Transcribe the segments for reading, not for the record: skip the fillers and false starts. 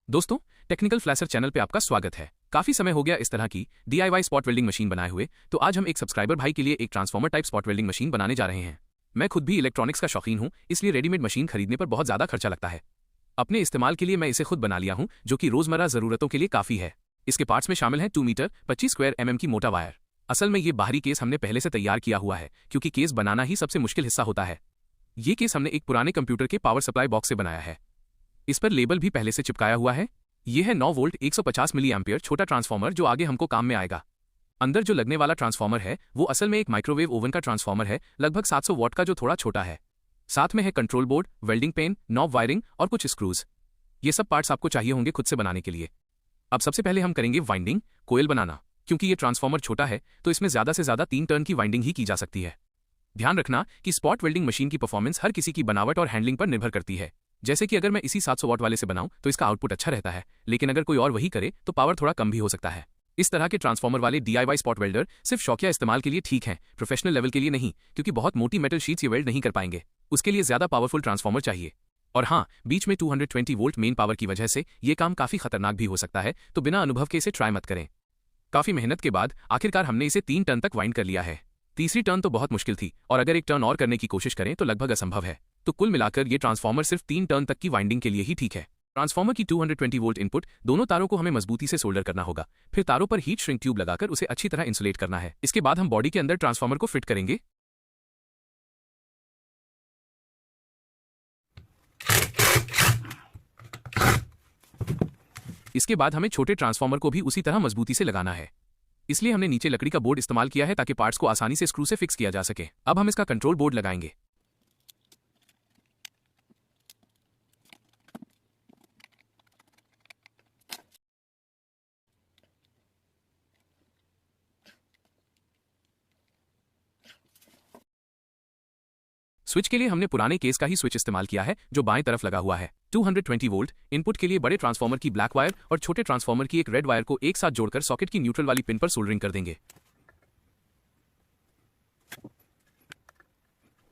दोस्तों, technical flasher channel पे आपका स्वागत है। काफी समय हो गया इस तरह की DIY स्पॉट वेल्डिंग मशीन बनाए हुए, तो आज हम एक सब्सक्राइबर भाई के लिए एक transformer type spot welding machine बनाने जा रहे हैं। मैं खुद भी इलेक्ट्रॉनिक्स का शौकीन हूं, इसलिए रेडीमेड मशीन खरीदने पर बहुत ज्यादा खर्चा लगता है। अपने इस्तेमाल के लिए मैं इसे खुद बना लिया हूं, जो कि रोजमर्रा जरूरतों के लिए काफी है। इसके पार्ट्स में शामिल हैं 2 मीटर 25 स्क्वायर mm की मोटा वायर। असल में ये बाहरी केस हमने पहले से तैयार किया हुआ है, क्योंकि केस बनाना ही सबसे मुश्किल हिस्सा होता है। ये केस हमने एक पुराने कंप्यूटर के पावर सप्लाई बॉक्स से बनाया है। इस पर लेबल भी पहले से चिपकाया हुआ है। यह है 9 वोल्ट 150 मिली एम्पियर छोटा ट्रांसफॉर्मर, जो आगे हमको काम में आएगा। अंदर जो लगने वाला ट्रांसफॉर्मर है वो असल में एक माइक्रोवेव ओवन का ट्रांसफॉर्मर है, लगभग 700 वॉट का, जो थोड़ा छोटा है। साथ में है control board, welding pen, knob wiring और कुछ स्क्रूज। ये सब पार्ट्स आपको चाहिए होंगे खुद से बनाने के लिए। अब सबसे पहले हम करेंगे वाइंडिंग कोयल बनाना। क्योंकि ये ट्रांसफॉर्मर छोटा है तो इसमें ज्यादा से ज्यादा 3 टर्न की वाइंडिंग ही की जा सकती है। ध्यान रखना कि स्पॉट वेल्डिंग मशीन की परफॉर्मेंस हर किसी की बनावट और हैंडलिंग पर निर्भर करती है। जैसे कि अगर मैं इसी 700 वॉट वाले से बनाऊं तो इसका आउटपुट अच्छा रहता है, लेकिन अगर कोई और वही करे तो पावर थोड़ा कम भी हो सकता है। इस तरह के ट्रांसफॉर्मर वाले DIY स्पॉट वेल्डर सिर्फ शौकिया इस्तेमाल के लिए ठीक हैं, प्रोफेशनल लेवल के लिए नहीं, क्योंकि बहुत मोटी मेटल शीट्स ये वेल्ड नहीं कर पाएंगे। उसके लिए ज्यादा पावरफुल ट्रांसफॉर्मर चाहिए। और हाँ, बीच में 220 वोल्ट मेन पावर की वजह से ये काम काफी खतरनाक भी हो सकता है, तो बिना अनुभव के इसे ट्राई मत करें। काफी मेहनत के बाद आखिरकार हमने इसे 3 टर्न तक वाइंड कर लिया है। तीसरी टर्न तो बहुत मुश्किल थी, और अगर एक टर्न और करने की कोशिश करें तो लगभग असंभव है। तो कुल मिलाकर ये ट्रांसफॉर्मर सिर्फ 3 टर्न तक की वाइंडिंग के लिए ही ठीक है। ट्रांसफॉर्मर की 220 वोल्ट इनपुट दोनों तारों को हमें मजबूती से सोल्डर करना होगा। फिर तारों पर हीट श्रिंक ट्यूब लगाकर उसे अच्छी तरह इंसुलेट करना है। इसके बाद हम बॉडी के अंदर ट्रांसफॉर्मर को फिट करेंगे। इसके बाद हमें छोटे ट्रांसफॉर्मर को भी उसी तरह मजबूती से लगाना है। इसलिए हमने नीचे लकड़ी का बोर्ड इस्तेमाल किया है, ताकि पार्ट्स को आसानी से स्क्रू से फिक्स किया जा सके। अब हम इसका कंट्रोल बोर्ड लगाएंगे। स्विच के लिए हमने पुराने केस का ही स्विच इस्तेमाल किया है, जो बाएं तरफ लगा हुआ है। 220 वोल्ट इनपुट के लिए बड़े ट्रांसफॉर्मर की ब्लैक वायर और छोटे ट्रांसफॉर्मर की एक रेड वायर को एक साथ जोड़कर सॉकेट की न्यूट्रल वाली पिन पर सोल्डरिंग कर देंगे।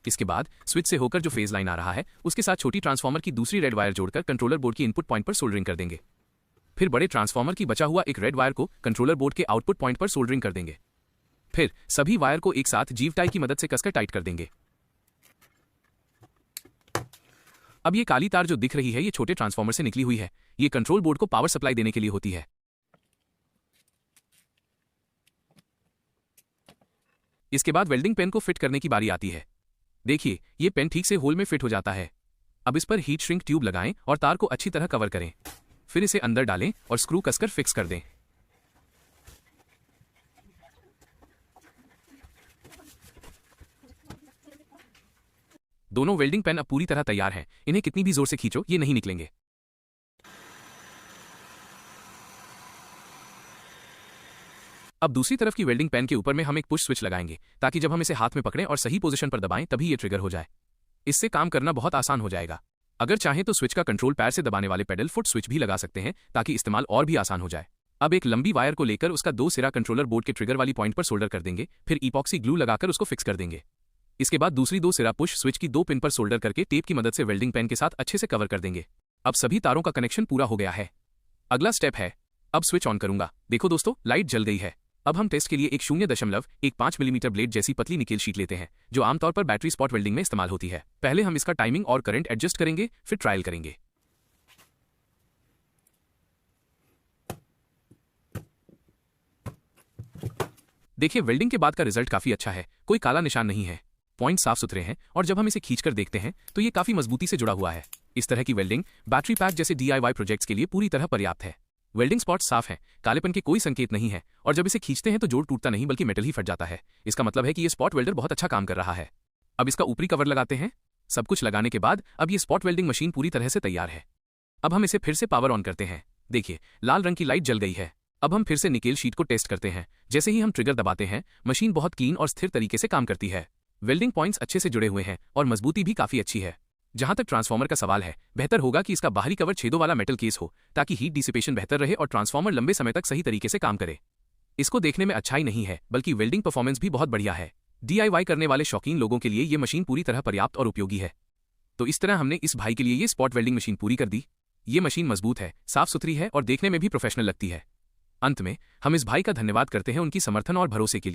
इसके बाद स्विच से होकर जो फेज लाइन आ रहा है उसके साथ छोटी ट्रांसफॉर्मर की दूसरी रेड वायर जोड़कर कंट्रोलर बोर्ड की इनपुट पॉइंट पर सोल्डरिंग कर देंगे। फिर बड़े ट्रांसफॉर्मर की बचा हुआ एक रेड वायर को कंट्रोलर बोर्ड के आउटपुट पॉइंट पर सोल्डरिंग कर देंगे। फिर सभी वायर को एक साथ जीव टाई की मदद से कसकर टाइट कर देंगे। अब ये काली तार जो दिख रही है ये छोटे ट्रांसफॉर्मर से निकली हुई है। ये कंट्रोल बोर्ड को पावर सप्लाई देने के लिए होती है। इसके बाद वेल्डिंग पेन को फिट करने की बारी आती है। देखिए, ये पेन ठीक से होल में फिट हो जाता है। अब इस पर हीट श्रिंक ट्यूब लगाएं और तार को अच्छी तरह कवर करें। फिर इसे अंदर डालें और स्क्रू कसकर फिक्स कर दें। दोनों वेल्डिंग पेन अब पूरी तरह तैयार हैं। इन्हें कितनी भी जोर से खींचो ये नहीं निकलेंगे। अब दूसरी तरफ की वेल्डिंग पेन के ऊपर में हम एक पुश स्विच लगाएंगे, ताकि जब हम इसे हाथ में पकड़ें और सही पोजीशन पर दबाएं तभी ये ट्रिगर हो जाए। इससे काम करना बहुत आसान हो जाएगा। अगर चाहें तो स्विच का कंट्रोल पैर से दबाने वाले पेडल फुट स्विच भी लगा सकते हैं, ताकि इस्तेमाल और भी आसान हो जाए। अब एक लंबी वायर को लेकर उसका 2 सिरा कंट्रोलर बोर्ड के ट्रिगर वाली पॉइंट पर सोल्डर कर देंगे। फिर इपॉक्सी ग्लू लगाकर उसको फिक्स कर देंगे। इसके बाद दूसरी 2 सिरा पुश स्विच की 2 पिन पर सोल्डर करके टेप की मदद से वेल्डिंग पेन के साथ अच्छे से कवर कर देंगे। अब सभी तारों का कनेक्शन पूरा हो गया है। अगला स्टेप है, अब स्विच ऑन करूंगा। देखो दोस्तों, लाइट जल गई है। अब हम टेस्ट के लिए एक 0.15 मिलीमीटर ब्लेड जैसी पतली निकेल शीट लेते हैं, जो आमतौर पर बैटरी स्पॉट वेल्डिंग में इस्तेमाल होती है। पहले हम इसका टाइमिंग और करंट एडजस्ट करेंगे, फिर ट्रायल करेंगे। देखिए, वेल्डिंग के बाद का रिजल्ट काफी अच्छा है। कोई काला निशान नहीं है, पॉइंट साफ सुथरे हैं, और जब हम इसे खींचकर देखते हैं तो ये काफी मजबूती से जुड़ा हुआ है। इस तरह की वेल्डिंग बैटरी पैक जैसे DIY प्रोजेक्ट्स के लिए पूरी तरह पर्याप्त है। वेल्डिंग स्पॉट साफ हैं, कालेपन के कोई संकेत नहीं है, और जब इसे खींचते हैं तो जोड़ टूटता नहीं बल्कि मेटल ही फट जाता है। इसका मतलब है कि ये स्पॉट वेल्डर बहुत अच्छा काम कर रहा है। अब इसका ऊपरी कवर लगाते हैं। सब कुछ लगाने के बाद अब ये स्पॉट वेल्डिंग मशीन पूरी तरह से तैयार है। अब हम इसे फिर से पावर ऑन करते हैं। देखिए, लाल रंग की लाइट जल गई है। अब हम फिर से निकेल शीट को टेस्ट करते हैं। जैसे ही हम ट्रिगर दबाते हैं, मशीन बहुत क्लीन और स्थिर तरीके से काम करती है। वेल्डिंग पॉइंट्स अच्छे से जुड़े हुए हैं और मजबूती भी काफी अच्छी है। जहां तक ट्रांसफॉर्मर का सवाल है, बेहतर होगा कि इसका बाहरी कवर छेदों वाला मेटल केस हो, ताकि हीट डिसिपेशन बेहतर रहे और ट्रांसफॉर्मर लंबे समय तक सही तरीके से काम करे। इसको देखने में अच्छा ही नहीं है, बल्कि वेल्डिंग परफॉर्मेंस भी बहुत बढ़िया है। DIY करने वाले शौकीन लोगों के लिए ये मशीन पूरी तरह पर्याप्त और उपयोगी है। तो इस तरह हमने इस भाई के लिए ये स्पॉट वेल्डिंग मशीन पूरी कर दी। ये मशीन मजबूत है, साफ सुथरी है और देखने में भी प्रोफेशनल लगती है। अंत में हम इस भाई का धन्यवाद करते हैं उनकी समर्थन और भरोसे के लिए।